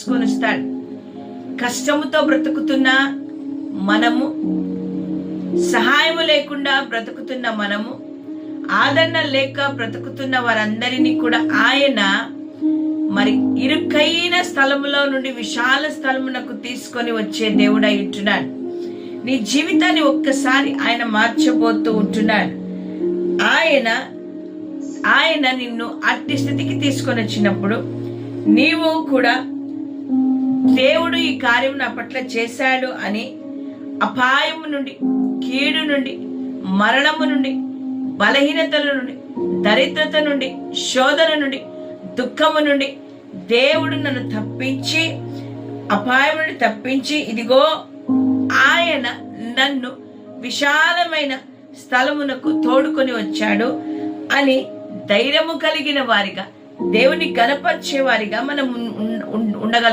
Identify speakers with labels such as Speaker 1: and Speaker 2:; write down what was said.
Speaker 1: తీసుకొని వస్తాడు. కష్టముతో బ్రతుకుతున్న మనము, సహాయము లేకుండా బ్రతుకుతున్న మనము, ఆదరణ లేక బ్రతుకుతున్న వారందరినీ కూడా ఆయన మరి ఇరుకైన స్థలములో నుండి విశాల స్థలమునకు తీసుకొని వచ్చే దేవుడై ఉంటున్నాడు. నీ జీవితాన్ని ఒక్కసారి ఆయన మార్చబోతూ ఉంటున్నాడు. ఆయన నిన్ను అట్టి స్థితికి తీసుకొని వచ్చినప్పుడు నీవు కూడా దేవుడు ఈ కార్యం నా పట్ల చేశాడు అని అపాయము నుండి, కీడు నుండి, మరణము నుండి, బలహీనతల నుండి, దరిద్రత నుండి, శోధన నుండి, దుఃఖము నుండి దేవుడు నన్ను తప్పించి, అపాయం నుండి తప్పించి, ఇదిగో ఆయన నన్ను విశాలమైన స్థలమునకు తోడుకొని వచ్చాడు అని ధైర్యము కలిగిన వారిగా, దేవుని గణపరిచే వారిగా మనం ఉండగలం.